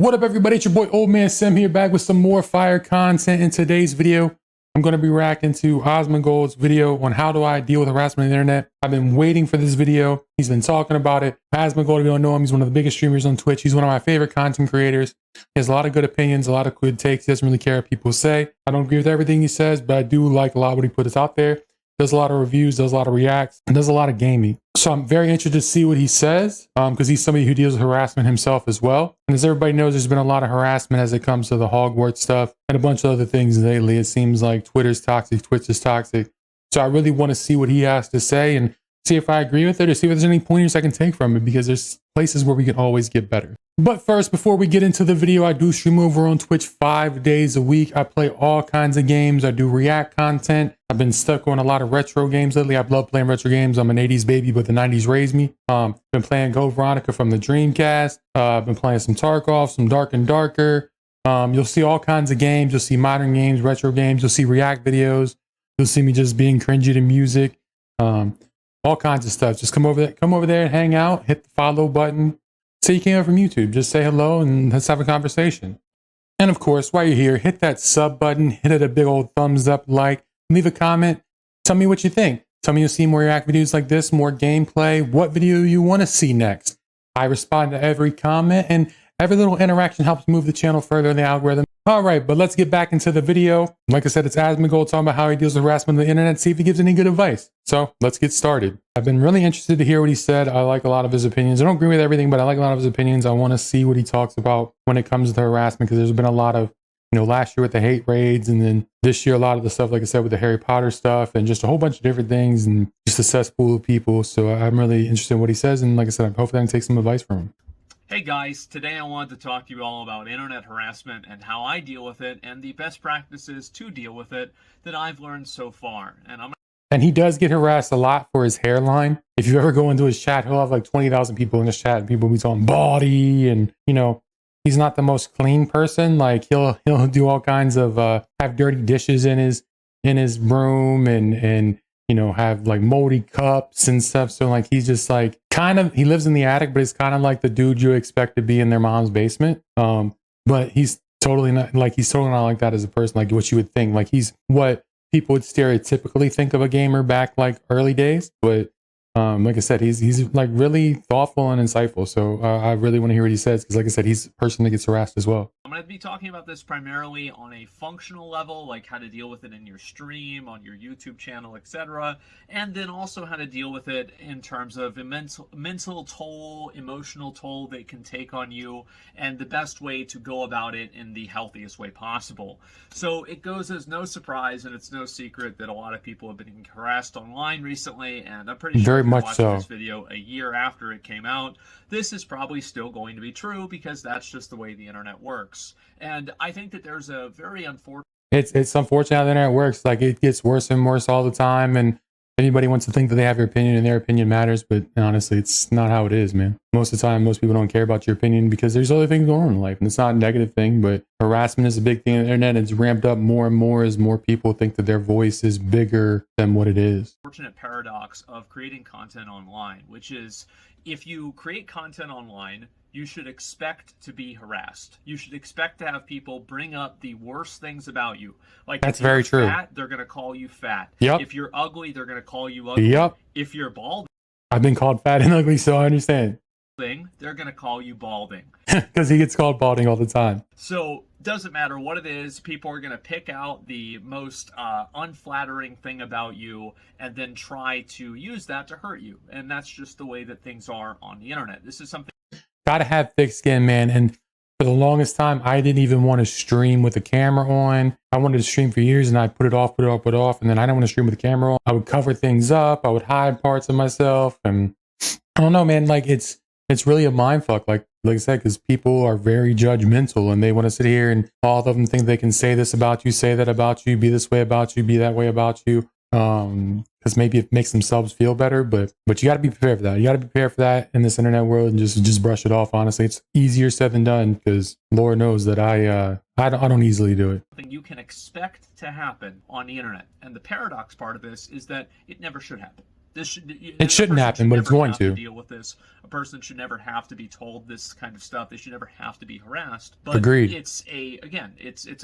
What up, everybody? It's your boy OldManSim here, back with some more fire content. In today's video, I'm going to be reacting to Asmongold's video on how do I deal with harassment on the internet. I've been waiting for this video. He's been talking about it. Asmongold, if you don't know him, he's one of the biggest streamers on Twitch. He's one of my favorite content creators. He has a lot of good opinions, a lot of good takes. He doesn't really care what people say. I don't agree with everything he says, but I do like a lot what he puts out there. Does a lot of reviews, does a lot of reacts, and does a lot of gaming. So I'm very interested to see what he says, because he's somebody who deals with harassment himself as well. And as everybody knows, there's been a lot of harassment as it comes to the Hogwarts stuff and a bunch of other things lately. It seems like Twitter's toxic, Twitch is toxic. So I really want to see what he has to say and see if I agree with it or see if there's any pointers I can take from it, because there's places where we can always get better. But first, before we get into the video, I do stream over on Twitch 5 days a week. I play all kinds of games. I do react content. I've been stuck on a lot of retro games lately. I love playing retro games. I'm an 80s baby, but the 90s raised me. Been playing 𝕃𝕀𝕃𝕃 from the Dreamcast. Been playing some Tarkov, some Dark and Darker. You'll see all kinds of games. You'll see modern games, retro games. You'll see react videos. You'll see me just being cringy to music. All kinds of stuff. Just come over there and hang out. Hit the follow button. Say you came over from YouTube. Just say hello and let's have a conversation. And of course, while you're here, hit that sub button. Hit it a big old thumbs up, like. Leave a comment. Tell me what you think. Tell me you'll see more react videos like this, more gameplay. What video you want to see next. I respond to every comment, and every little interaction helps move the channel further in the algorithm. All right, but let's get back into the video. Like I said, it's Asmongold talking about how he deals with harassment on the internet, see if he gives any good advice. So let's get started. I've been really interested to hear what he said. I like a lot of his opinions. I don't agree with everything, but I like a lot of his opinions. I want to see what he talks about when it comes to harassment, because there's been a lot of, last year with the hate raids, and then this year a lot of the stuff, like I said, with the Harry Potter stuff, and just a whole bunch of different things, and just a cesspool of people. So I'm really interested in what he says, and like I said, hopefully I can take some advice from him. Hey guys, today I wanted to talk to you all about internet harassment and how I deal with it and the best practices to deal with it that I've learned so far. And he does get harassed a lot for his hairline. If you ever go into his chat, he'll have like 20,000 people in his chat, and people be talking body, and he's not the most clean person. Like he'll do all kinds of have dirty dishes in his room, and have like moldy cups and stuff. So like he's just like he lives in the attic, but he's kind of like the dude you expect to be in their mom's basement. But he's totally not like that as a person, like what you would think. Like he's what people would stereotypically think of a gamer back like early days. But like I said, he's like really thoughtful and insightful. So I really want to hear what he says, because like I said, he's a person that gets harassed as well. I'm going to be talking about this primarily on a functional level, like how to deal with it in your stream, on your YouTube channel, etc. And then also how to deal with it in terms of a mental toll, emotional toll that it can take on you, and the best way to go about it in the healthiest way possible. So it goes as no surprise, and it's no secret that a lot of people have been harassed online recently, and I'm pretty sure this video a year after it came out, this is probably still going to be true, because that's just the way the internet works. And I think that there's a very unfortunate... It's unfortunate how the internet works. Like it gets worse and worse all the time, and anybody wants to think that they have your opinion and their opinion matters, but honestly, it's not how it is, man. Most of the time, most people don't care about your opinion because there's other things going on in life, and it's not a negative thing, but harassment is a big thing on the internet. It's ramped up more and more as more people think that their voice is bigger than what it is. Unfortunate paradox of creating content online, which is if you create content online, you should expect to be harassed. You should expect to have people bring up the worst things about you. Like that's very true. Fat, they're going to call you fat. Yep. If you're ugly, they're going to call you ugly. Yep. If you're bald, I've been called fat and ugly, so I understand. They're going to call you balding. Because he gets called balding all the time. So doesn't matter what it is, people are going to pick out the most unflattering thing about you and then try to use that to hurt you. And that's just the way that things are on the internet. This is something... Gotta have thick skin, man. And for the longest time, I didn't even want to stream with the camera on. I wanted to stream for years, and I put it off. And then I didn't want to stream with the camera on. I would cover things up. I would hide parts of myself. And I don't know, man, like it's really a mind fuck. Like I said, because people are very judgmental, and they want to sit here and all of them think they can say this about you, say that about you, be this way about you, be that way about you. Because maybe it makes themselves feel better, but you got to be prepared for that. You got to be prepared for that in this internet world, and just brush it off. Honestly, it's easier said than done, because Lord knows that I don't easily do it. Something you can expect to happen on the internet, and the paradox part of this is that it never should happen. It shouldn't happen, but it's going to. Deal with this. A person should never have to be told this kind of stuff. They should never have to be harassed. But agreed. It's a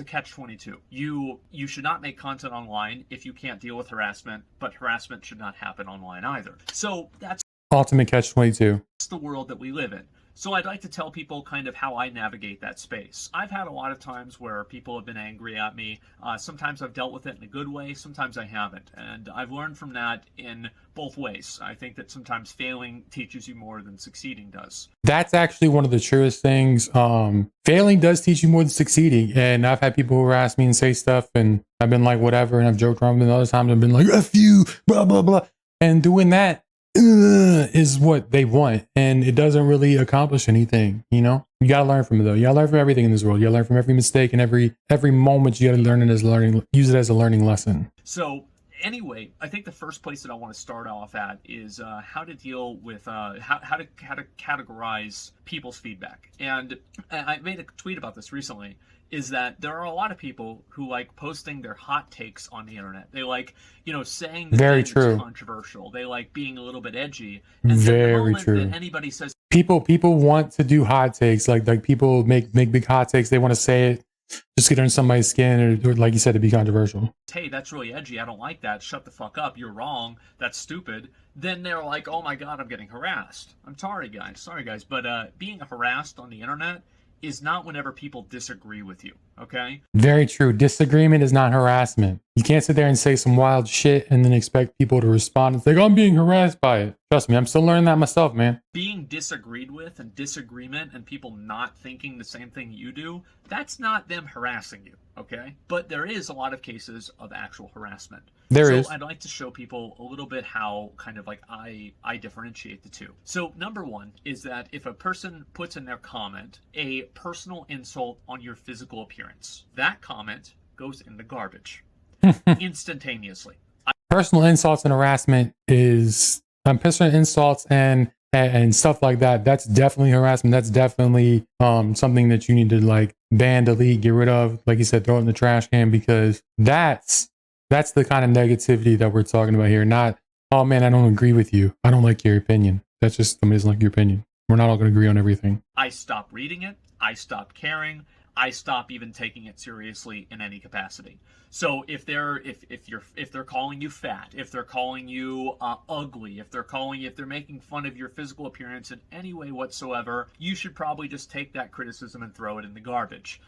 catch-22. You should not make content online if you can't deal with harassment, but harassment should not happen online either. So that's ultimate catch-22. That's the world that we live in. So I'd like to tell people kind of how I navigate that space. I've had a lot of times where people have been angry at me. Sometimes I've dealt with it in a good way, sometimes I haven't. And I've learned from that in both ways. I think that sometimes failing teaches you more than succeeding does. That's actually one of the truest things. Failing does teach you more than succeeding. And I've had people harass me and say stuff, and I've been like, whatever, and I've joked around, and other times I've been like, F you, blah, blah, blah. And doing that is what they want, and it doesn't really accomplish anything. You know, you got to learn from it though. You got to learn from everything in this world. You got to learn from every mistake and every moment. You got to use it as a learning lesson. So anyway, I think the first place that I want to start off at is how to deal with how to categorize people's feedback. And I made a tweet about this recently, is that there are a lot of people who like posting their hot takes on the internet. They like, saying that very it's true, controversial. They like being a little bit edgy. And very the true. that anybody says people want to do hot takes, like people make big hot takes. They want to say it just get on somebody's skin, or like you said, to be controversial. Hey, that's really edgy. I don't like that. Shut the fuck up. You're wrong. That's stupid. Then they're like, oh my God, I'm getting harassed. I'm sorry, guys. But being harassed on the internet is not whenever people disagree with you, okay? Very true. Disagreement is not harassment. You can't sit there and say some wild shit and then expect people to respond and say, I'm being harassed by it. Trust me, I'm still learning that myself, man. Being disagreed with and disagreement and people not thinking the same thing you do, that's not them harassing you, okay? But there is a lot of cases of actual harassment. There is. I'd like to show people a little bit how kind of like I differentiate the two. So number one is that if a person puts in their comment a personal insult on your physical appearance, that comment goes in the garbage instantaneously. Personal insults and harassment is personal insults and stuff like that. That's definitely harassment. That's definitely something that you need to like ban, delete, get rid of. Like you said, throw it in the trash can, because that's the kind of negativity that we're talking about here. Not, oh man, I don't agree with you. I don't like your opinion. That's just somebody doesn't like your opinion. We're not all going to agree on everything. I stop reading it. I stop caring. I stop even taking it seriously in any capacity. So if they're calling you fat, if they're calling you ugly, if they're making fun of your physical appearance in any way whatsoever, you should probably just take that criticism and throw it in the garbage.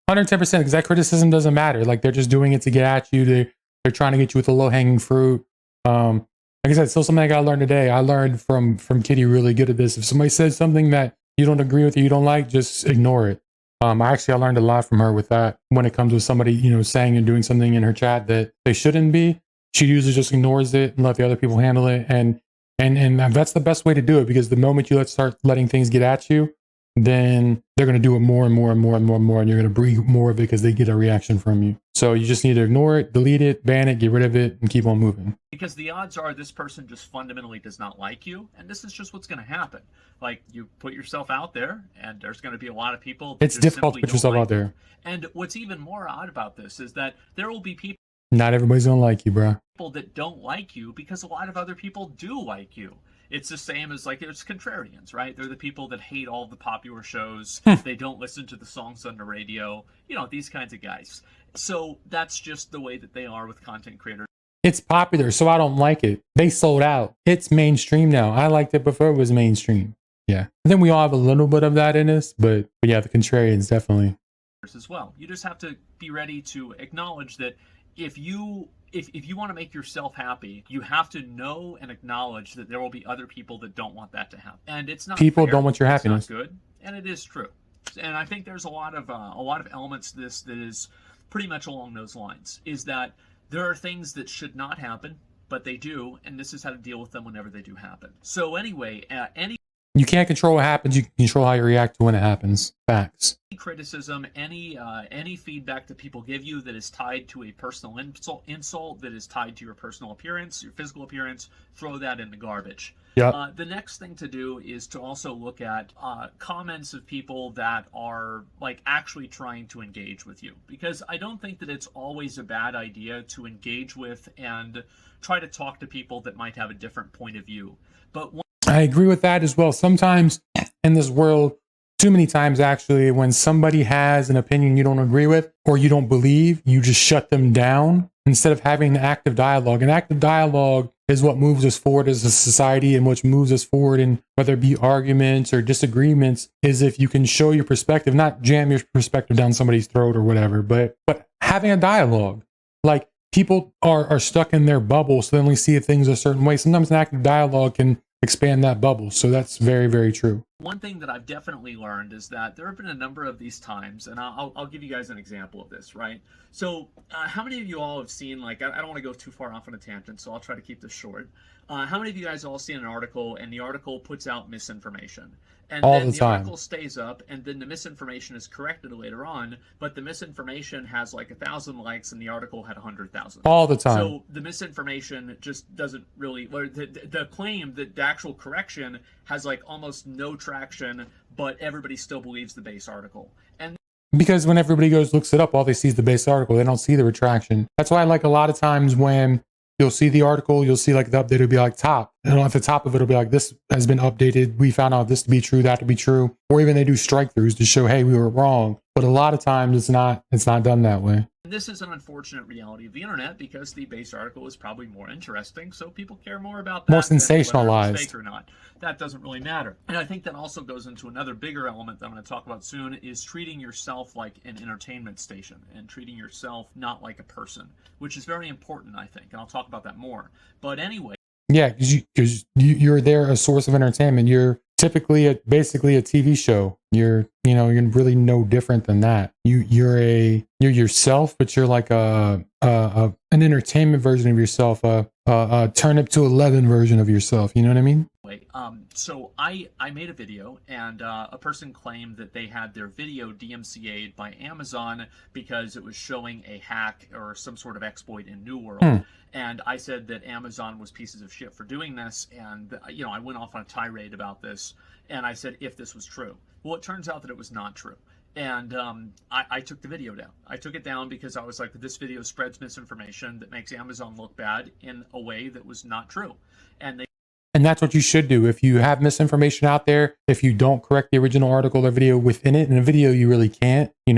110%, because that criticism doesn't matter. Like, they're just doing it to get at you. They're trying to get you with the low-hanging fruit. Like I said, still something I gotta learn today. I learned from Kitty really good at this. If somebody says something that you don't agree with or you don't like, just ignore it. I learned a lot from her with that. When it comes with somebody, saying and doing something in her chat that they shouldn't be, she usually just ignores it and let the other people handle it. And that's the best way to do it, because the moment you start letting things get at you, then they're going to do it more and more and more and more and more, and you're going to bring more of it because they get a reaction from you. So you just need to ignore it, delete it, ban it, get rid of it, and keep on moving. Because the odds are this person just fundamentally does not like you, and this is just what's going to happen. Like, you put yourself out there, and there's going to be a lot of people that it's difficult to put yourself out there. And what's even more odd about this is that there will be people. Not everybody's going to like you, bro. People that don't like you because a lot of other people do like you. It's the same as, like, there's contrarians, right? They're the people that hate all the popular shows. They don't listen to the songs on the radio. These kinds of guys. So that's just the way that they are with content creators. It's popular, so I don't like it. They sold out. It's mainstream now. I liked it before it was mainstream. Yeah. I think we all have a little bit of that in us, but yeah, the contrarians definitely. As well. You just have to be ready to acknowledge that if you want to make yourself happy, you have to know and acknowledge that there will be other people that don't want that to happen. And it's not people fair. Don't want your happiness. It's not good, and it is true. And I think there's a lot of elements to this that is pretty much along those lines. Is that there are things that should not happen, but they do, and this is how to deal with them whenever they do happen. So anyway, You can't control what happens. You can control how you react to when it happens. Facts. Criticism, any feedback that people give you that is tied to a personal insult, that is tied to your personal appearance, your physical appearance, throw that in the garbage. Yeah. The next thing to do is to also look at comments of people that are like actually trying to engage with you, because I don't think that it's always a bad idea to engage with and try to talk to people that might have a different point of view. But I agree with that as well. Sometimes in this world, too many times actually, when somebody has an opinion you don't agree with or you don't believe, you just shut them down instead of having an active dialogue. An active dialogue is what moves us forward as a society, and which moves us forward in whether it be arguments or disagreements, is if you can show your perspective, not jam your perspective down somebody's throat or whatever, but having a dialogue. Like, people are stuck in their bubble, so they only see things a certain way. Sometimes an active dialogue can expand that bubble. So that's very, very true. One thing that I've definitely learned is that there have been a number of these times, and I'll give you guys an example of this, right? So how many of you all have seen, like, I don't want to go too far off on a tangent, so I'll try to keep this short. How many of you guys all seen an article, and the article puts out misinformation? And all then the time. article stays up, and then the misinformation is corrected later on, but the misinformation has like 1,000 likes, and the article had 100,000. All the time. So the misinformation just doesn't really, or the claim that the actual correction has like almost no traction, but everybody still believes the base article. And because when everybody looks it up, all they see is the base article. They don't see the retraction. That's why, like, a lot of times when you'll see the article, you'll see like the update will be like top, and at the top of it will be like, this has been updated. We found out this to be true, that to be true. Or even they do strike throughs to show, hey, we were wrong. But a lot of times it's not done that way. This is an unfortunate reality of the internet, because the base article is probably more interesting, so people care more about that. More than sensationalized. whether it's fake or not. That doesn't really matter. And I think that also goes into another bigger element that I'm going to talk about soon, is treating yourself like an entertainment station and treating yourself not like a person, which is very important, I think, and I'll talk about that more. But anyway. Yeah, because you're there a source of entertainment. You're typically basically a TV show. You're really no different than that. You're yourself, but you're like an entertainment version of yourself, a turn up to 11 version of yourself. You know what I mean? So I made a video, and a person claimed that they had their video DMCA'd by Amazon because it was showing a hack or some sort of exploit in New World. And I said that Amazon was pieces of shit for doing this, and I went off on a tirade about this, and I said if this was true. Well, it turns out that it was not true. And I took the video down. I took it down because I was like, this video spreads misinformation that makes Amazon look bad in a way that was not true. And that's what you should do. If you have misinformation out there, if you don't correct the original article or video within it, in a video you really can't, you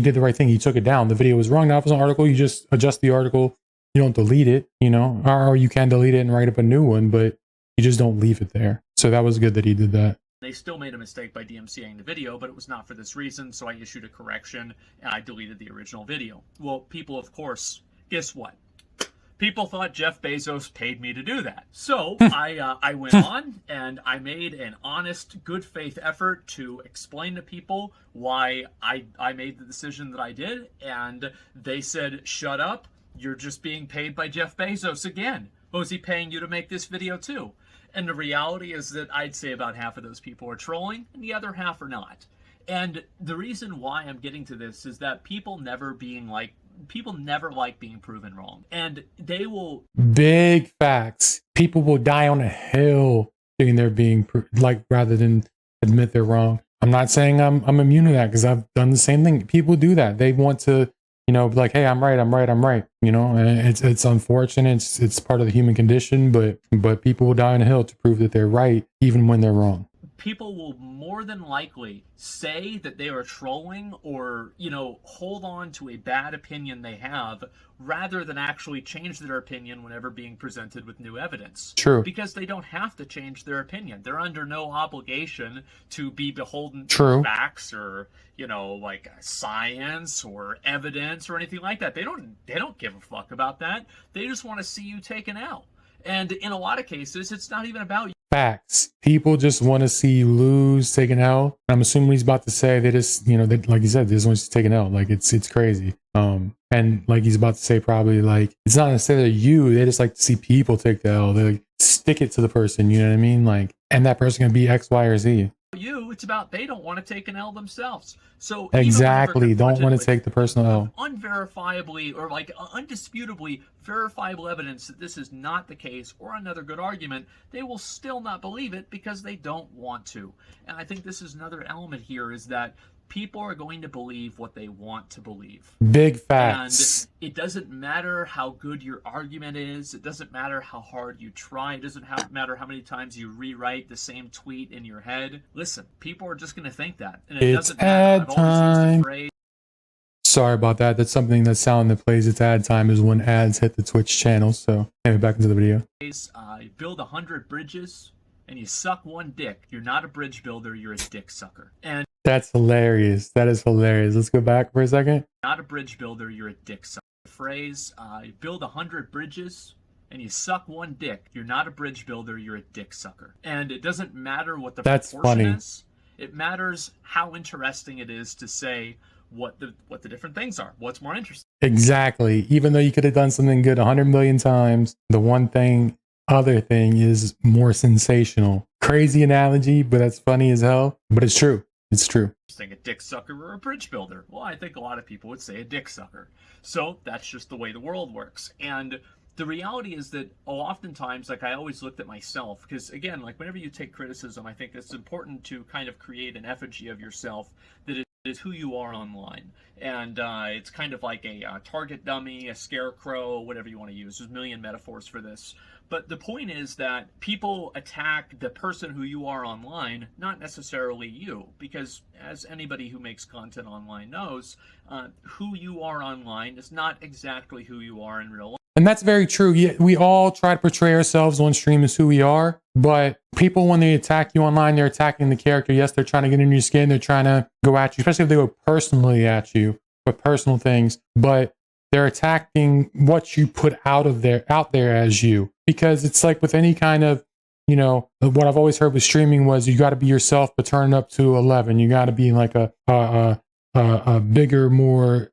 did the right thing. You took it down. The video was wrong. Now if it's an article, you just adjust the article. You don't delete it, or you can delete it and write up a new one, but you just don't leave it there. So that was good that he did that. They still made a mistake by DMCAing the video, but it was not for this reason, so I issued a correction and I deleted the original video. Well, people, of course, guess what? People thought Jeff Bezos paid me to do that. So I went on and I made an honest, good faith effort to explain to people why I made the decision that I did. And they said, shut up. You're just being paid by Jeff Bezos again. Was he paying you to make this video too? And the reality is that I'd say about half of those people are trolling and the other half are not. And the reason why I'm getting to this is that people never like being proven wrong, and they will. Big facts. People will die on a hill thinking they're being rather than admit they're wrong. I'm not saying I'm immune to that, because I've done the same thing. People do that. They want to, be like, hey, I'm right. And it's unfortunate. It's part of the human condition, but people will die on a hill to prove that they're right, even when they're wrong. People will more than likely say that they are trolling or, hold on to a bad opinion they have, rather than actually change their opinion whenever being presented with new evidence. True. Because they don't have to change their opinion. They're under no obligation to be beholden True. to facts or, like science or evidence or anything like that. They don't give a fuck about that. They just want to see you taken out. And in a lot of cases, it's not even about you. Facts. People just want to see you lose, take an L. I'm assuming he's about to say they just, they, like you said, they just want you to take an L. Like it's crazy. And like he's about to say probably like it's not necessarily you. They just like to see people take the L. They like stick it to the person. You know what I mean? Like, and that person can be X, Y, or Z. It's about they don't want to take an L themselves. So exactly, don't want to take the personal L. Unverifiably or like undisputably verifiable evidence that this is not the case or another good argument, they will still not believe it because they don't want to. And I think this is another element here, is that people are going to believe what they want to believe. Big facts. And it doesn't matter how good your argument is. It doesn't matter how hard you try. It doesn't matter how many times you rewrite the same tweet in your head. Listen, people are just going to think that. And it doesn't matter. Ad time. Sorry about that. That's something that sound that plays. It's ad time is when ads hit the Twitch channel. So anyway, back into the video. You build 100 bridges and you suck one dick. You're not a bridge builder. You're a dick sucker. And that's hilarious. That is hilarious. Let's go back for a second. Not a bridge builder, you're a dick sucker. The phrase, you build 100 bridges and you suck one dick. You're not a bridge builder, you're a dick sucker. And it doesn't matter what the proportion is. It matters how interesting it is to say what the different things are. What's more interesting? Exactly. Even though you could have done something good 100 million times, the other thing is more sensational. Crazy analogy, but that's funny as hell. But it's true. It's true. A dick sucker or a bridge builder? Well, I think a lot of people would say a dick sucker. So that's just the way the world works. And the reality is that oftentimes, like I always looked at myself, because again, like whenever you take criticism, I think it's important to kind of create an effigy of yourself that is who you are online. And it's kind of like a target dummy, a scarecrow, whatever you want to use. There's a million metaphors for this. But the point is that people attack the person who you are online, not necessarily you, because as anybody who makes content online knows, who you are online is not exactly who you are in real life. And that's very true. Yeah, we all try to portray ourselves on stream as who we are, but people, when they attack you online, they're attacking the character. Yes, they're trying to get under your skin. They're trying to go at you, especially if they go personally at you with personal things, but they're attacking what you put out there as you. Because it's like with any kind of, what I've always heard with streaming was you got to be yourself, but turn it up to 11. You got to be like a bigger, more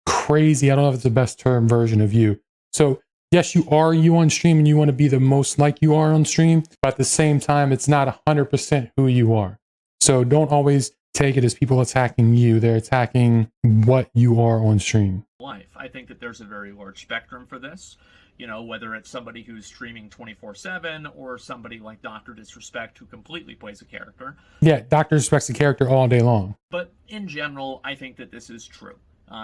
crazy, I don't know if it's the best term, version of you. So yes, you are you on stream and you want to be the most like you are on stream, but at the same time, it's not 100% who you are. So don't always take it as people attacking you. They're attacking what you are on stream. I think that there's a very large spectrum for this. Whether it's somebody who's streaming 24/7 or somebody like Dr. Disrespect who completely plays a character. Yeah, Dr. Disrespect's a character all day long. But in general, I think that this is true.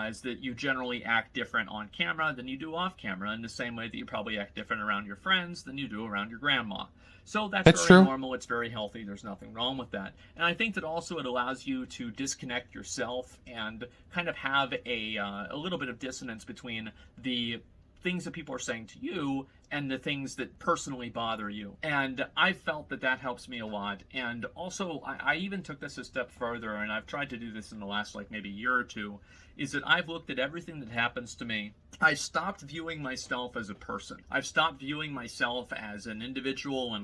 Is that you generally act different on camera than you do off camera, in the same way that you probably act different around your friends than you do around your grandma. So that's very normal. It's very healthy. There's nothing wrong with that. And I think that also it allows you to disconnect yourself and kind of have a little bit of dissonance between the things that people are saying to you and the things that personally bother you. And I felt that helps me a lot. And also, I even took this a step further, and I've tried to do this in the last maybe year or two, is that I've looked at everything that happens to me. I stopped viewing myself as a person. I've stopped viewing myself as an individual, and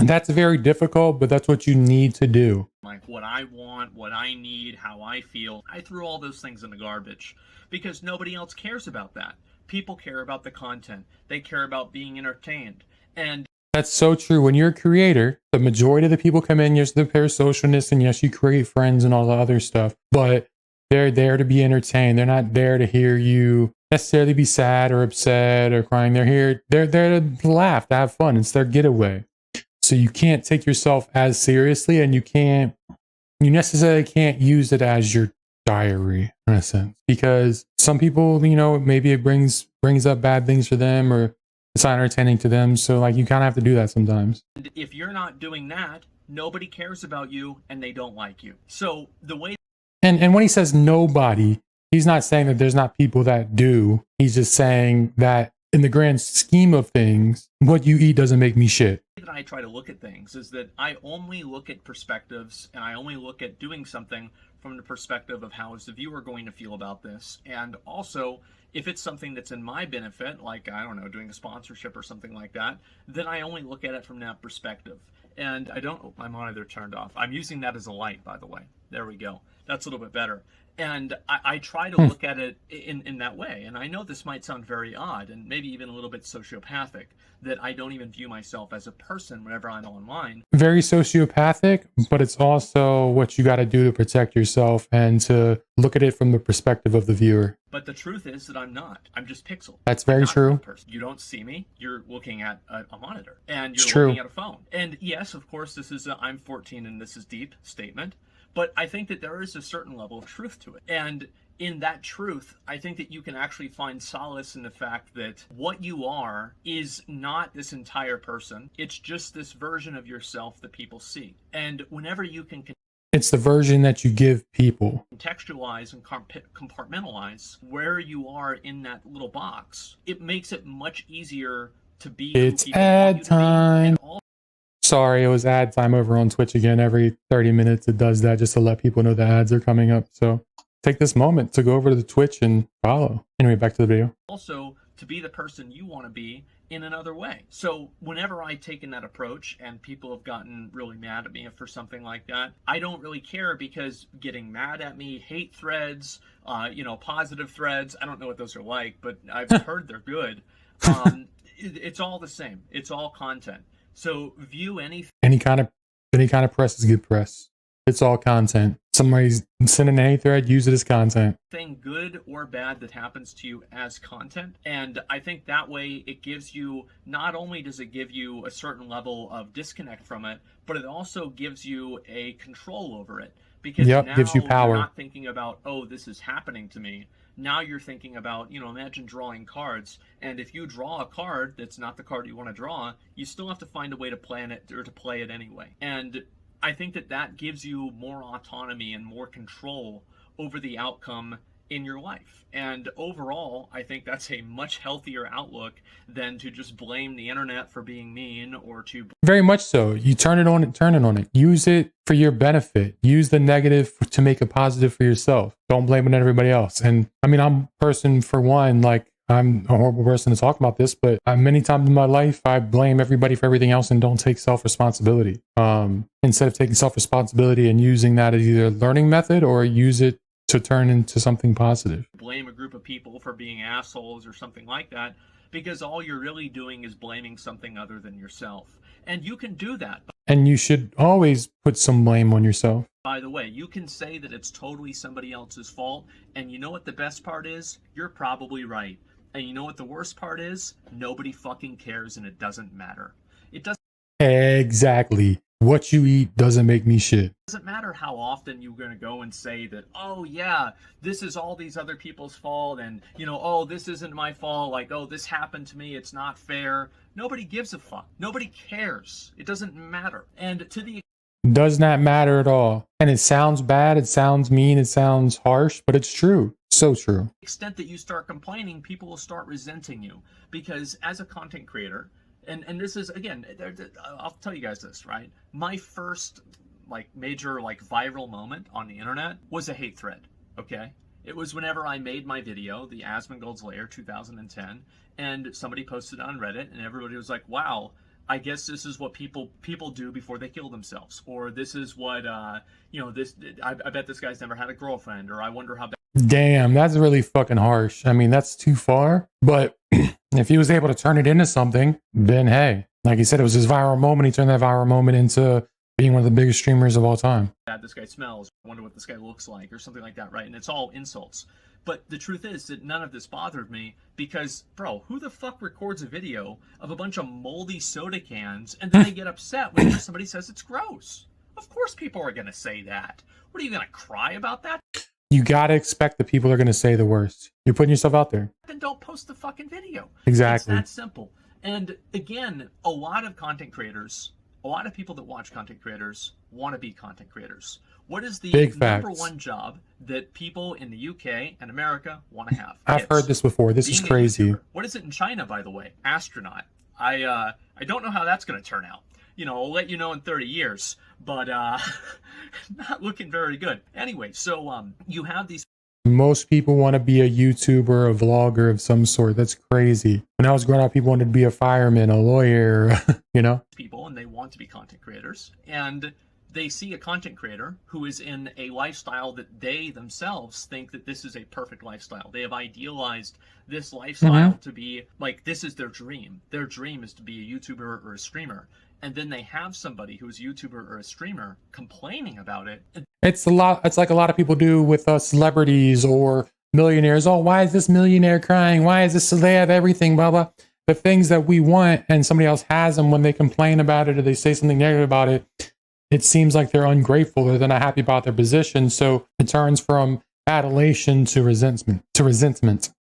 that's very difficult, but that's what you need to do. Like what I want, what I need, how I feel. I threw all those things in the garbage because nobody else cares about that. People care about the content. They care about being entertained. And that's so true. When you're a creator, the majority of the people come in, yes, they're parasocialness, and yes, you create friends and all the other stuff, but they're there to be entertained. They're not there to hear you necessarily be sad or upset or crying. They're there to laugh, to have fun. It's their getaway. So you can't take yourself as seriously, and you necessarily can't use it as your diary in a sense, because some people, maybe it brings up bad things for them, or it's not entertaining to them. So you kind of have to do that sometimes. And if you're not doing that, nobody cares about you and they don't like you. So the way. And when he says nobody, he's not saying that there's not people that do. He's just saying that in the grand scheme of things, what you eat doesn't make me shit. That I try to look at things is that I only look at perspectives, and I only look at doing something from the perspective of how is the viewer going to feel about this. And also, if it's something that's in my benefit, like, I don't know, doing a sponsorship or something like that, then I only look at it from that perspective. And I don't, oh, my monitor turned off. I'm using that as a light, by the way. There we go. That's a little bit better. And I try to look at it in that way. And I know this might sound very odd and maybe even a little bit sociopathic, that I don't even view myself as a person whenever I'm online. Very sociopathic, but it's also what you got to do to protect yourself and to look at it from the perspective of the viewer. But the truth is that I'm not. I'm just pixel. That's very true. You don't see me. You're looking at a monitor. And you're looking at a phone. And yes, of course, this is a I'm 14 and this is deep statement. But I think that there is a certain level of truth to it. And in that truth, I think that you can actually find solace in the fact that what you are is not this entire person. It's just this version of yourself that people see. And whenever you can... It's the version that you give people. Contextualize and compartmentalize where you are in that little box, it makes it much easier to be... It's ad time. Sorry, it was ad time over on Twitch again. Every 30 minutes it does that just to let people know the ads are coming up. So take this moment to go over to the Twitch and follow. Anyway, back to the video. Also, to be the person you want to be in another way. So whenever I've taken that approach and people have gotten really mad at me for something like that, I don't really care, because getting mad at me, hate threads, positive threads, I don't know what those are like, but I've heard they're good. It's all the same. It's all content. So view anything. Any kind of press is good press. It's all content. Somebody's sending a hate thread, use it as content. Thing good or bad that happens to you as content. And I think that way it gives you, not only does it give you a certain level of disconnect from it, but it also gives you a control over it. Because now gives you power. You're not thinking about, oh, this is happening to me. Now you're thinking about, imagine drawing cards. And if you draw a card that's not the card you want to draw, you still have to find a way to plan it or to play it anyway. And I think that gives you more autonomy and more control over the outcome in your life. And overall, I think that's a much healthier outlook than to just blame the internet for being mean, or to... Very much so. You turn it on and turn it on it. Use it for your benefit. Use the negative to make a positive for yourself. Don't blame it on everybody else. And I mean, I'm a person, for one, like, I'm a horrible person to talk about this, but many times in my life, I blame everybody for everything else and don't take self-responsibility. Instead of taking self-responsibility and using that as either a learning method or use it to turn into something positive. Blame a group of people for being assholes or something like that, because all you're really doing is blaming something other than yourself. And you can do that. And you should always put some blame on yourself. By the way, you can say that it's totally somebody else's fault, and you know what the best part is? You're probably right. And you know what the worst part is? Nobody fucking cares, and it doesn't matter. It doesn't... Exactly. What you eat doesn't make me shit. It doesn't matter how often you're going to go and say that, oh yeah, this is all these other people's fault, and, oh, this isn't my fault, like, oh, this happened to me, it's not fair. Nobody gives a fuck. Nobody cares. It doesn't matter. And to the... Does not matter at all. And it sounds bad, it sounds mean, it sounds harsh, but it's true. So true. Extent that you start complaining, people will start resenting you. Because as a content creator, and this is, again, I'll tell you guys this, right? My first major viral moment on the internet was a hate thread, okay? It was whenever I made my video, the Asmongold's Lair 2010, and somebody posted it on Reddit, and everybody was like, wow, I guess this is what people do before they kill themselves, or this is what I bet this guy's never had a girlfriend, or I wonder how bad... Damn, that's really fucking harsh. I mean, that's too far. But if he was able to turn it into something, then hey, like he said, it was his viral moment. He turned that viral moment into being one of the biggest streamers of all time. Bad this guy smells, I wonder what this guy looks like, or something like that, right? And it's all insults. But the truth is that none of this bothered me, because, bro, who the fuck records a video of a bunch of moldy soda cans and then they get upset when somebody says it's gross? Of course people are going to say that. What, are you going to cry about that? You got to expect that people are going to say the worst. You're putting yourself out there. Then don't post the fucking video. Exactly. It's that simple. And again, a lot of content creators, a lot of people that watch content creators want to be content creators. What is the number one job that people in the UK and America want to have? I've heard this before. This is crazy. What is it in China, by the way? Astronaut. I don't know how that's going to turn out. I'll let you know in 30 years, but not looking very good. Anyway, so you have these... Most people want to be a YouTuber, a vlogger of some sort. That's crazy. When I was growing up, people wanted to be a fireman, a lawyer, you know? People, and they want to be content creators, and they see a content creator who is in a lifestyle that they themselves think that this is a perfect lifestyle. They have idealized this lifestyle to be like, this is their dream. Their dream is to be a YouTuber or a streamer. And then they have somebody who's a YouTuber or a streamer complaining about it. It's like a lot of people do with celebrities or millionaires. Oh, why is this millionaire crying? Why is this? So they have everything, blah, blah. The things that we want and somebody else has them, when they complain about it or they say something negative about it, it seems like they're ungrateful or they're not happy about their position. So it turns from adulation to resentment.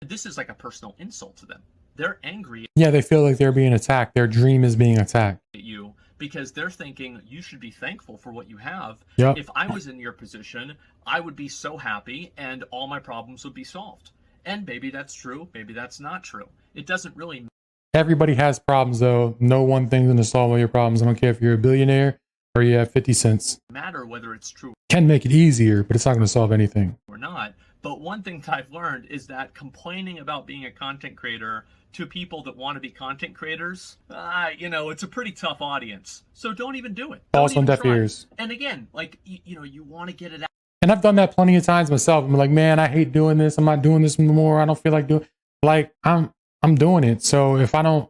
This is like a personal insult to them. They're angry. Yeah, they feel like they're being attacked. Their dream is being attacked. At you because they're thinking you should be thankful for what you have. Yep. If I was in your position, I would be so happy and all my problems would be solved. And maybe that's true. Maybe that's not true. It doesn't really. Everybody has problems, though. No one thing's going to solve all your problems. I don't care if you're a billionaire or you have 50 cents. Matter whether it's true. Can make it easier, but it's not going to solve anything. Or not. But one thing that I've learned is that complaining about being a content creator to people that want to be content creators, it's a pretty tough audience. So don't even do it. Falls on deaf ears. And again, like, you want to get it out. And I've done that plenty of times myself. I'm like, man, I hate doing this. I'm not doing this anymore. I don't feel like doing. Like, I'm doing it. So if I don't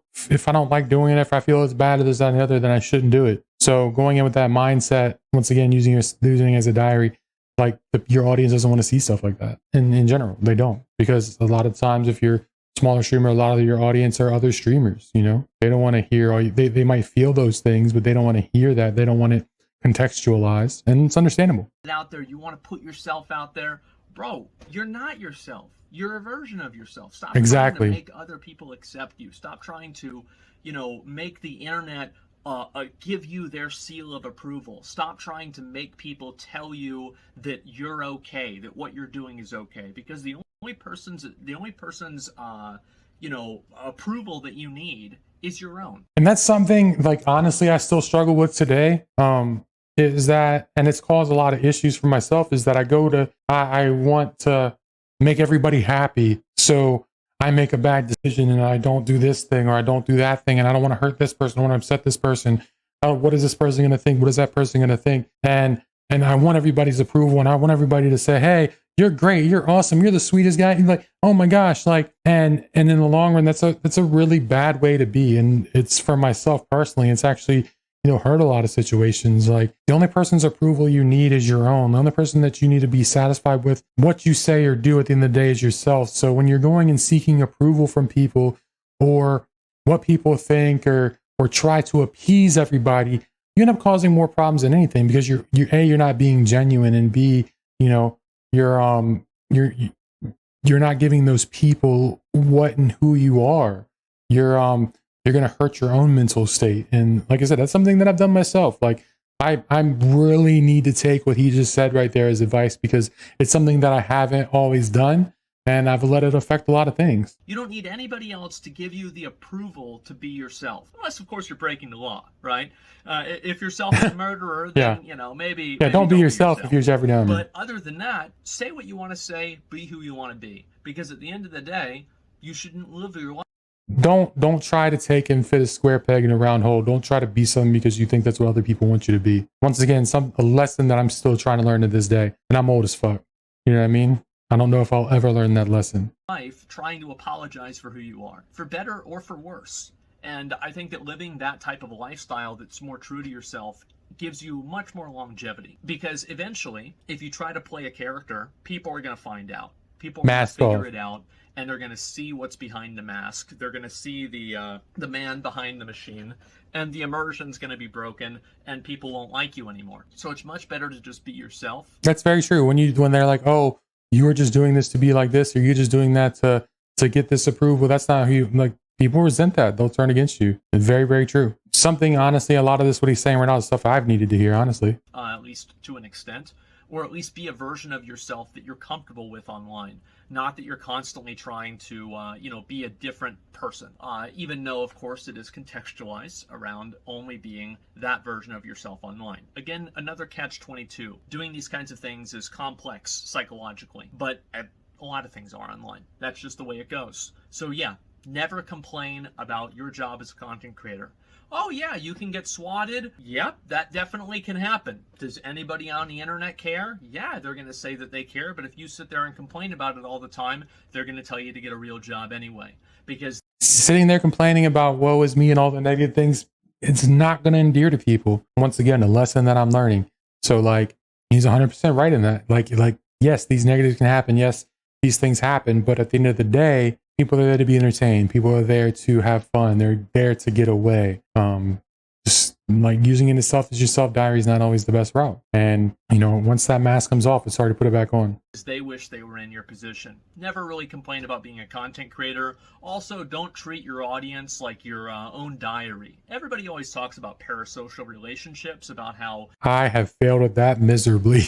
like doing it, if I feel it's bad or this, that, and the other, then I shouldn't do it. So going in with that mindset, once again, using it as a diary, like your audience doesn't want to see stuff like that. And in general, they don't, because a lot of times if you're a smaller streamer, a lot of your audience are other streamers, they don't want to hear, they might feel those things, but they don't want to hear that. They don't want it contextualized, and it's understandable. Out there, you want to put yourself out there, bro, you're not yourself. You're a version of yourself. Stop trying to make other people accept you. Stop trying to, make the internet give you their seal of approval. Stop trying to make people tell you that you're okay, that what you're doing is okay, because the only person's approval that you need is your own. And that's something, like, honestly, I still struggle with today. Is that, and it's caused a lot of issues for myself, is that I want to make everybody happy. So I make a bad decision and I don't do this thing or I don't do that thing, and I don't want to hurt this person, I want to upset this person. What is this person going to think? What is that person going to think? And I want everybody's approval, and I want everybody to say, hey, you're great, you're awesome, you're the sweetest guy. You're like, oh my gosh, like, and in the long run, that's a really bad way to be. And it's, for myself personally, it's actually, hurt a lot of situations. Like, the only person's approval you need is your own. The only person that you need to be satisfied with what you say or do at the end of the day is yourself. So when you're going and seeking approval from people, or what people think, or try to appease everybody, you end up causing more problems than anything, because you're not being genuine, and B, you're not giving those people what and who you are. You're going to hurt your own mental state. And like I said, that's something that I've done myself. Like, I really need to take what he just said right there as advice, because it's something that I haven't always done, and I've let it affect a lot of things. You don't need anybody else to give you the approval to be yourself, unless, of course, you're breaking the law, right? If yourself is a murderer, then, maybe... Yeah, don't be yourself if you're Jeffrey Dahmer. But other than that, say what you want to say, be who you want to be. Because at the end of the day, you shouldn't live your life. Don't try to take and fit a square peg in a round hole. Don't try to be something because you think that's what other people want you to be. Once again, a lesson that I'm still trying to learn to this day, and I'm old as fuck. You know what I mean? I don't know if I'll ever learn that lesson. Life trying to apologize for who you are, for better or for worse. And I think that living that type of a lifestyle that's more true to yourself gives you much more longevity. Because eventually, if you try to play a character, people are going to find out. People are going to figure it out. And they're going to see what's behind the mask. They're going to see the man behind the machine, and the immersion's going to be broken, and people won't like you anymore. So it's much better to just be yourself. That's very true. When they're like, oh, you were just doing this to be like this, or you're just doing that to get this approval, that's not who you like. People resent that. They'll turn against you. It's very, very true. Something, honestly, a lot of this, what he's saying right now, is stuff I've needed to hear, honestly. At least to an extent. Or at least be a version of yourself that you're comfortable with online. Not that you're constantly trying to, be a different person. Even though, of course, it is contextualized around only being that version of yourself online. Again, another catch-22. Doing these kinds of things is complex psychologically. But at A lot of things are online. That's just the way it goes. So yeah, never complain about your job as a content creator. Oh yeah, you can get swatted. Yep, that definitely can happen. Does anybody on the internet care? Yeah, they're going to say that they care, but if you sit there and complain about it all the time, they're going to tell you to get a real job anyway. Because sitting there complaining about woe is me and all the negative things, it's not going to endear to people. Once again, a lesson that I'm learning. So like, he's 100% right in that. Like, yes, these negatives can happen. Yes, these things happen. But at the end of the day, people are there to be entertained. People are there to have fun. They're there to get away. Just like using it as self diary is not always the best route. And, you know, once that mask comes off, it's hard to put it back on. They wish they were in your position. Never really complain about being a content creator. Also, don't treat your audience like your own diary. Everybody always talks about parasocial relationships, about how I have failed at that miserably.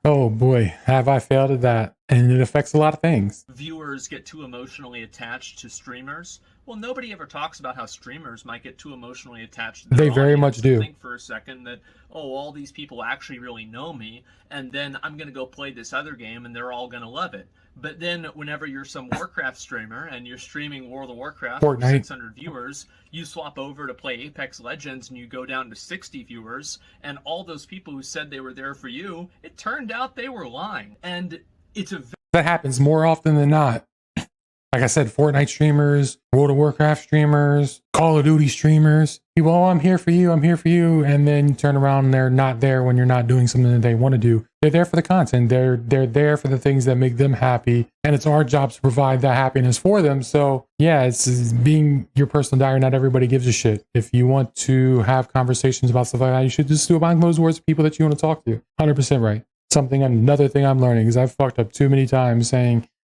Oh boy, have I failed at that. And it affects a lot of things. Viewers get too emotionally attached to streamers. Well, nobody ever talks about how streamers might get too emotionally attached to their They very audience. much do. Think for a second that, oh, all these people actually really know me, and then I'm going to go play this other game and they're all going to love it. But then whenever you're some Warcraft streamer and you're streaming World of Warcraft for 600 viewers, you swap over to play Apex Legends and you go down to 60 viewers, and all those people who said they were there for you, it turned out they were lying. And it's a that happens more often than not. Like I said, Fortnite streamers, World of Warcraft streamers, Call of Duty streamers. People, oh, I'm here for you, I'm here for you. And then you turn around and they're not there when you're not doing something that they want to do. They're there for the content. They're there for the things that make them happy. And it's our job to provide that happiness for them. So yeah, it's being your personal diary. Not everybody gives a shit. If you want to have conversations about stuff like that, you should just do it behind closed doors with people that you want to talk to. 100% right. Another thing I'm learning is I've fucked up too many times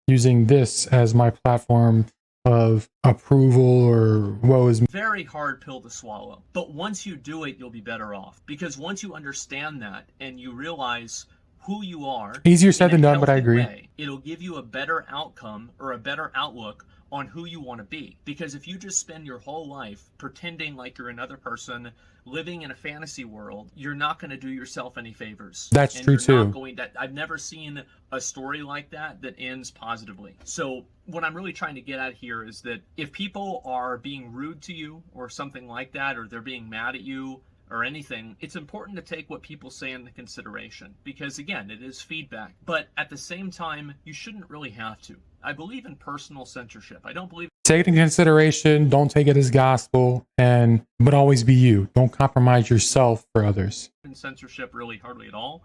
using this as my platform of approval or woe is me. Very hard pill to swallow. But once you do it, you'll be better off. Because once you understand that and you realize who you are, easier said than done, but I agree. It'll give you a better outcome or a better outlook on who you want to be. Because if you just spend your whole life pretending like you're another person, living in a fantasy world, you're not going to do yourself any favors. That's true too. I've never seen a story like that ends positively. So what I'm really trying to get at here is that if people are being rude to you or something like that, or they're being mad at you or anything, it's important to take what people say into consideration, because again, it is feedback. But at the same time, you shouldn't really have to. I believe in personal censorship. I don't believe take it into consideration, don't take it as gospel, but always be you. Don't compromise yourself for others. in censorship really hardly at all,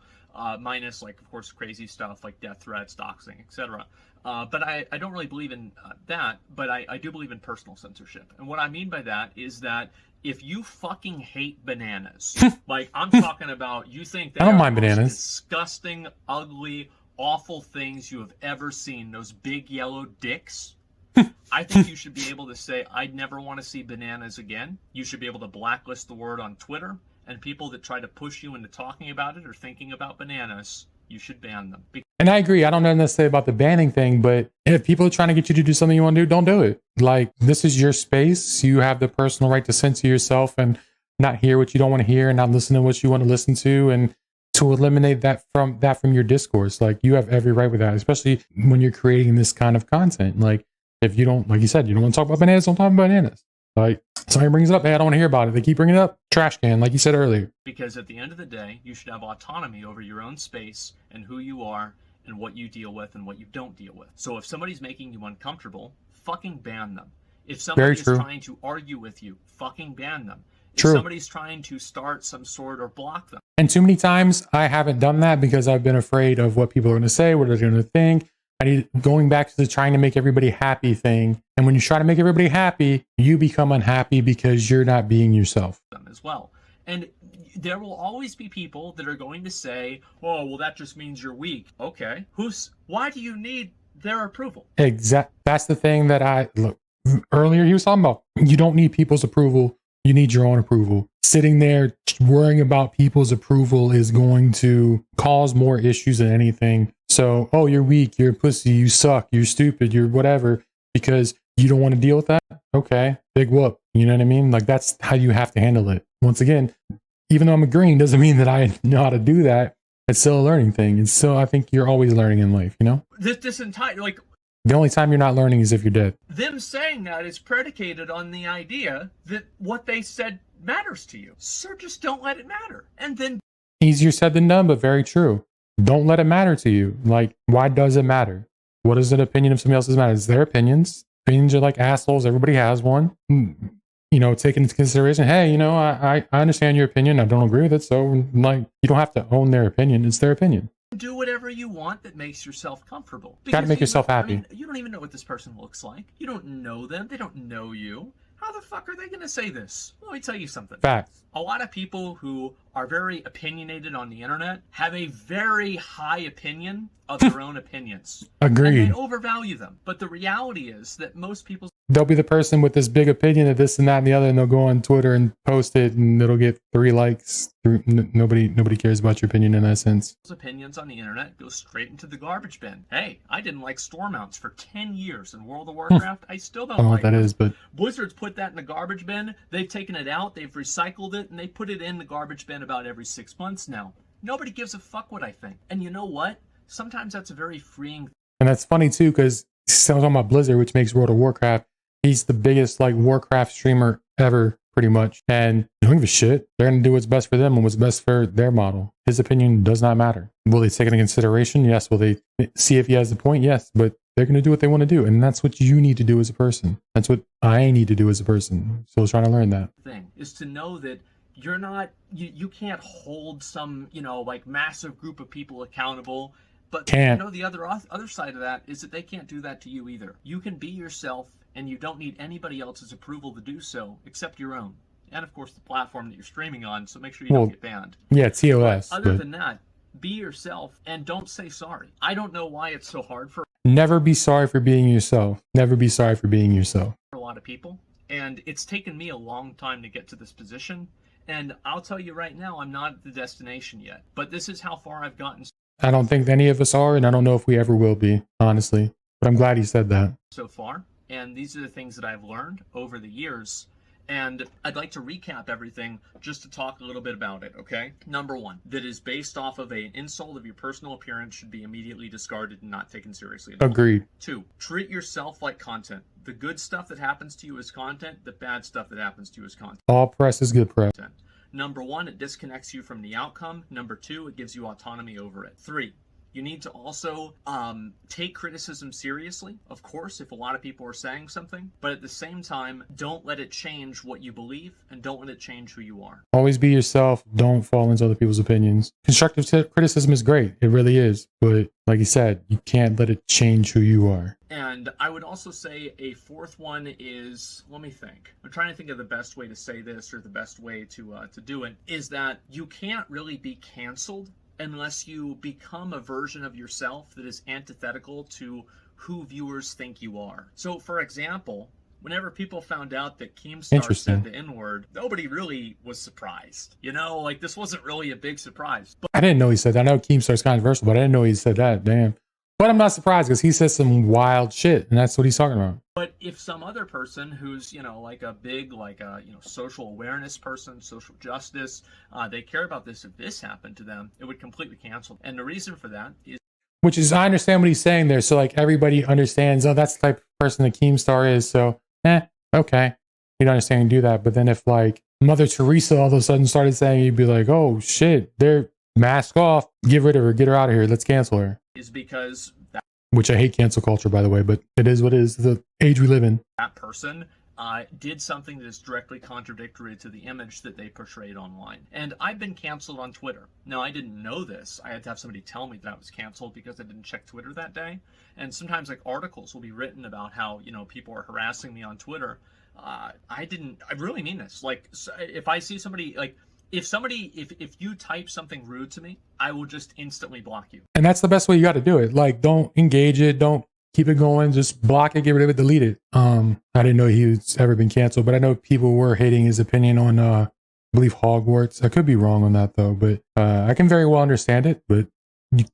minus like of course crazy stuff like death threats, doxing, etc. But I don't really believe in that, but I do believe in personal censorship. And what I mean by that is that if you fucking hate bananas, like I'm talking about, you think they I don't are mind the most bananas. disgusting, ugly, awful things you have ever seen, those big yellow dicks, I think you should be able to say, I'd never want to see bananas again. You should be able to blacklist the word on Twitter, and people that try to push you into talking about it or thinking about bananas, you should ban them. And I agree. I don't know necessarily about the banning thing, but if people are trying to get you to do something you want to do, don't do it. Like, this is your space. You have the personal right to censor yourself and not hear what you don't want to hear and not listen to what you want to listen to, and to eliminate that from your discourse. Like, you have every right with that, especially when you're creating this kind of content. Like, if you don't, like you said, you don't want to talk about bananas, don't talk about bananas. Like, somebody brings it up, hey, I don't want to hear about it. They keep bringing it up, trash can, like you said earlier. Because at the end of the day, you should have autonomy over your own space and who you are and what you deal with and what you don't deal with. So if somebody's making you uncomfortable, fucking ban them. If somebody is trying to argue with you, fucking ban them. If somebody's trying to start some sort or block them. And too many times I haven't done that because I've been afraid of what people are going to say, what they're going to think. Going back to the trying to make everybody happy thing. And when you try to make everybody happy, you become unhappy because you're not being yourself. As well. And there will always be people that are going to say, oh, well, that just means you're weak. Okay. Why do you need their approval? That's the thing that earlier he was talking about. You don't need people's approval. You need your own approval. Sitting there worrying about people's approval is going to cause more issues than anything. So, oh, you're weak, you're a pussy, you suck, you're stupid, you're whatever, because you don't want to deal with that? Okay, big whoop. You know what I mean? Like, that's how you have to handle it. Once again, even though I'm agreeing doesn't mean that I know how to do that. It's still a learning thing. It's still, I think you're always learning in life, you know? This entire, like, the only time you're not learning is if you're dead. them saying that is predicated on the idea that what they said matters to you. So just don't let it matter. And then Easier said than done, but very true. Don't let it matter to you. Like, why does it matter? What does an opinion of somebody else's matter? It's their opinions. Opinions are like assholes. Everybody has one. You know, take into consideration, hey, you know, I understand your opinion. I don't agree with it. So, like, you don't have to own their opinion. It's their opinion. do whatever you want that makes yourself comfortable. Got to make yourself happy. I mean, you don't even know what this person looks like. You don't know them. They don't know you. How the fuck are they going to say this? Let me tell you something. Facts. A lot of people who are very opinionated on the internet have a very high opinion of their own opinions. Agreed. And they overvalue them. But the reality is that most people... They'll be the person with this big opinion of this and that and the other, and they'll go on Twitter and post it, and it'll get 3 likes. Nobody cares about your opinion in that sense. Opinions on the internet go straight into the garbage bin. Hey, I didn't like store mounts for 10 years in World of Warcraft. I still don't like that them. is, but Blizzard's put that in the garbage bin. They've taken it out. They've recycled it, and they put it in the garbage bin about every 6 months now. Nobody gives a fuck what I think. And you know what? Sometimes that's a very freeing. And that's funny too, because someone talking about Blizzard, which makes World of Warcraft. He's the biggest like Warcraft streamer ever, pretty much. And they don't give a shit. They're going to do what's best for them and what's best for their model. His opinion does not matter. Will they take it into consideration? Yes. Will they see if he has a point? Yes. But they're going to do what they want to do. And that's what you need to do as a person. That's what I need to do as a person. So I was trying to learn that. Thing is to know that you're not, you can't hold some, you know, like massive group of people accountable. But you know, the other side of that is that they can't do that to you either. You can be yourself, and you don't need anybody else's approval to do so, except your own. And of course, the platform that you're streaming on, so make sure you don't get banned. Yeah, TOS. Other than that, be yourself and don't say sorry. I don't know why it's so hard for... Never be sorry for being yourself. Never be sorry for being yourself. ...for a lot of people. And it's taken me a long time to get to this position. And I'll tell you right now, I'm not at the destination yet. But this is how far I've gotten. I don't think any of us are, and I don't know if we ever will be, honestly. But I'm glad he said that. So far. And these are the things that I've learned over the years. And I'd like to recap everything just to talk a little bit about it, okay? Number 1, that is based off of an insult of your personal appearance should be immediately discarded and not taken seriously at all. Agreed. 2, treat yourself like content. The good stuff that happens to you is content. The bad stuff that happens to you is content. All press is good press. Number 1, it disconnects you from the outcome. Number 2, it gives you autonomy over it. 3, you need to also take criticism seriously, of course, if a lot of people are saying something, but at the same time, don't let it change what you believe and don't let it change who you are. Always be yourself. Don't fall into other people's opinions. Constructive criticism is great. It really is. But like you said, you can't let it change who you are. And I would also say a 4th one is, let me think. I'm trying to think of the best way to say this or the best way to do it, is that you can't really be canceled unless you become a version of yourself that is antithetical to who viewers think you are. So, for example, whenever people found out that Keemstar said the N-word, nobody really was surprised. You know, like, this wasn't really a big surprise. But I didn't know he said that. I know Keemstar's controversial, but I didn't know he said that. Damn. But I'm not surprised because he says some wild shit, and that's what he's talking about. But if some other person who's, you know, like a big, like a, you know, social awareness person, social justice, they care about this, if this happened to them, it would completely cancel. And the reason for that is... Which is, I understand what he's saying there. So, like, everybody understands, oh, that's the type of person that Keemstar is. So, okay. You don't understand and do that. But then if, like, Mother Teresa all of a sudden started saying, you'd be like, oh, shit, they're mask off. Get rid of her. Get her out of here. Let's cancel her. Is because... Which I hate cancel culture, by the way, but it is what it is, the age we live in. That person did something that is directly contradictory to the image that they portrayed online. And I've been canceled on Twitter. Now, I didn't know this. I had to have somebody tell me that I was canceled because I didn't check Twitter that day. And sometimes, like, articles will be written about how, you know, people are harassing me on Twitter. I really mean this. Like, if I see somebody, like, if you type something rude to me, I will just instantly block you. And that's the best way you got to do it. Like, don't engage it. Don't keep it going. Just block it, get rid of it, delete it. I didn't know he's ever been canceled, but I know people were hating his opinion on, I believe Hogwarts. I could be wrong on that though, but I can very well understand it, but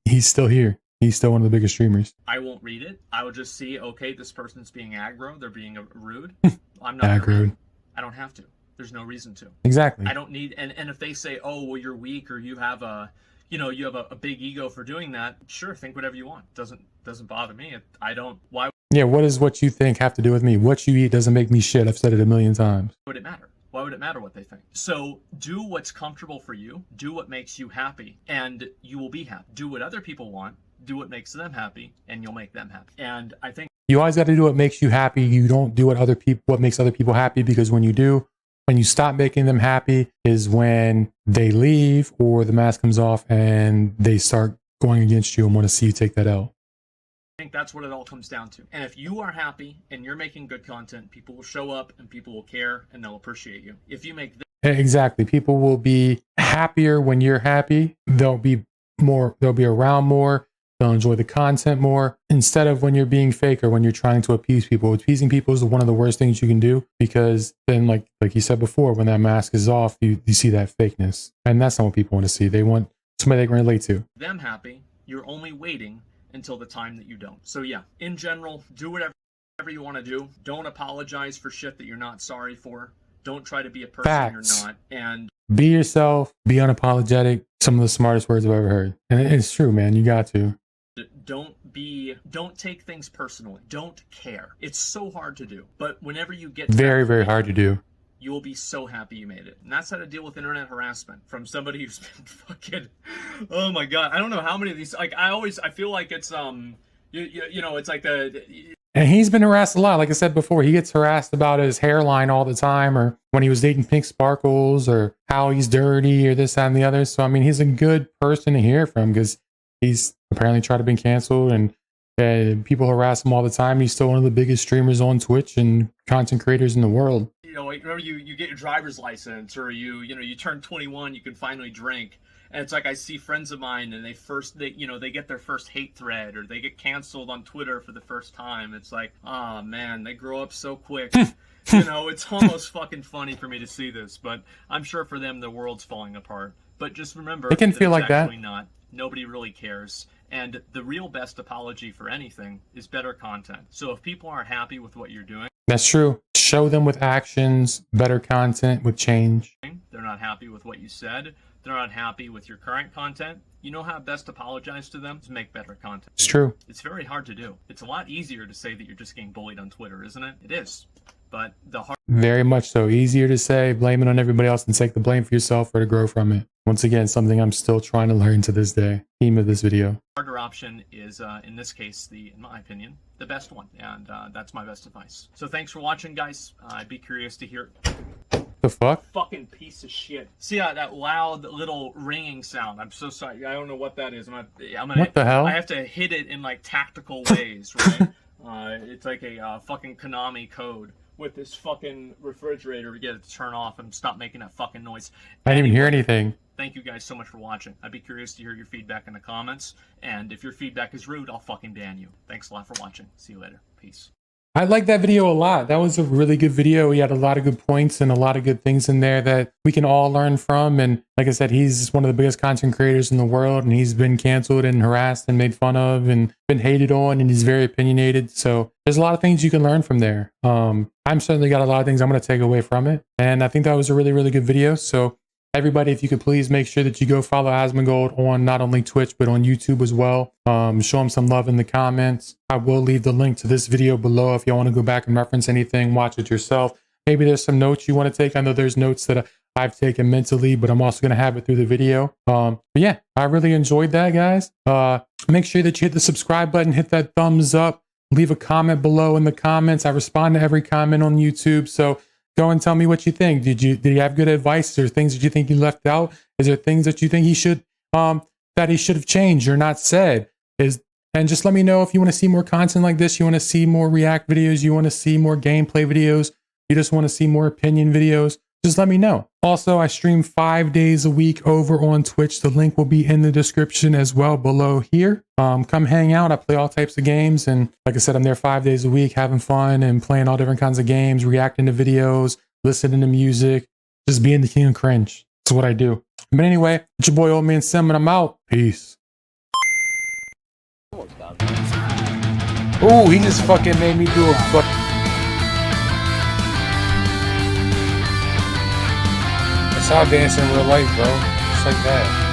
he's still here. He's still one of the biggest streamers. I won't read it. I will just see, okay, this person's being aggro. They're being rude. I'm not aggro. I don't have to. There's no reason to. Exactly. I don't need, and if they say, oh, well, you're weak or you have a, you know, you have a big ego for doing that, sure, think whatever you want. Doesn't bother me. I don't. Why Yeah, what does what you think have to do with me? What you eat doesn't make me shit. I've said it a million times. would it matter? Why would it matter what they think? So do what's comfortable for you. Do what makes you happy, and you will be happy. Do what other people want. Do what makes them happy, and you'll make them happy. And I think You always got to do what makes you happy. You don't do what makes other people happy, because when you stop making them happy is when they leave or the mask comes off and they start going against you and want to see you take that L. I think that's what it all comes down to. And if you are happy and you're making good content, people will show up and people will care and they'll appreciate you. If you make Exactly. People will be happier when you're happy. They'll be around more. They'll enjoy the content more, instead of when you're being fake or when you're trying to appease people. Appeasing people is one of the worst things you can do, because then, like you said before, when that mask is off, you see that fakeness. And that's not what people want to see. They want somebody they can relate to. them happy, you're only waiting until the time that you don't. So yeah, in general, do whatever you want to do. Don't apologize for shit that you're not sorry for. Don't try to be a person Facts. you're not. And Be yourself. Be unapologetic. Some of the smartest words I've ever heard. And it's true, man. You got to. don't take things personally. Don't care. It's so hard to do. But whenever you get Very hard to do. you will be so happy you made it. And that's how to deal with internet harassment from somebody who's been fucking, oh my God. I don't know how many of these, like, I feel like it's, you know, it's like And he's been harassed a lot. Like I said before, he gets harassed about his hairline all the time, or when he was dating Pink Sparkles, or how he's dirty, or this, that, and the other. So, I mean, he's a good person to hear from, because he's apparently tried to be canceled, and people harass him all the time. He's still one of the biggest streamers on Twitch and content creators in the world. you know, like, remember you get your driver's license, or you turn 21, you can finally drink. And it's like, I see friends of mine and they get their first hate thread, or they get canceled on Twitter for the first time. It's like, oh man, they grow up so quick. You know, it's almost fucking funny for me to see this, but I'm sure for them the world's falling apart. But just remember, It can feel like that. actually not. Nobody really cares. And the real best apology for anything is better content. So if people aren't happy with what you're doing, That's true. Show them with actions, better content with change. they're not happy with what you said, they're not happy with your current content, you know how best to apologize to them? Is make better content. It's true. It's very hard to do. It's a lot easier to say that you're just getting bullied on Twitter, isn't it? It is. But the Very much so. Easier to say, blame it on everybody else, and take the blame for yourself, or to grow from it. Once again, something I'm still trying to learn to this day. Theme of this video. harder option is, in this case, in my opinion, the best one. And that's my best advice. So thanks for watching, guys. I'd be curious to hear. The fuck? Fucking piece of shit. See that loud little ringing sound? I'm so sorry. I don't know what that is. I'm gonna. What the hell? I have to hit it in like tactical ways, right? It's like a fucking Konami code with this fucking refrigerator to get it to turn off and stop making that fucking noise. I didn't even hear anything. Thank you guys so much for watching. I'd be curious to hear your feedback in the comments. And if your feedback is rude, I'll fucking ban you. Thanks a lot for watching. See you later. Peace. I like that video a lot. That was a really good video. He had a lot of good points and a lot of good things in there that we can all learn from. And like I said, he's one of the biggest content creators in the world, and he's been canceled and harassed and made fun of and been hated on, and he's very opinionated. So there's a lot of things you can learn from there. I'm certainly got a lot of things I'm going to take away from it. And I think that was a really, really good video. So everybody, if you could please make sure that you go follow Asmongold on not only Twitch, but on YouTube as well. Show him some love in the comments. I will leave the link to this video below if you want to go back and reference anything, watch it yourself. Maybe there's some notes you want to take. I know there's notes that I've taken mentally, but I'm also going to have it through the video. But yeah, I really enjoyed that, guys. Make sure that you hit the subscribe button, hit that thumbs up, leave a comment below in the comments. I respond to every comment on YouTube. So go and tell me what you think. Did he have good advice? Is there things that you think he left out? Is there things that you think he should that he should have changed or not said? And just let me know if you want to see more content like this. You want to see more react videos. You want to see more gameplay videos. You just want to see more opinion videos. Just let me know. Also, I stream 5 days a week over on Twitch. The link will be in the description as well below here. Come hang out. I play all types of games. And like I said, I'm there 5 days a week, having fun and playing all different kinds of games, reacting to videos, listening to music, just being the king of cringe. That's what I do. But anyway, it's your boy OldManSim, and I'm out. Peace. Oh, he just fucking made me do a fuck. That's how I dance in real life, bro. Just like that.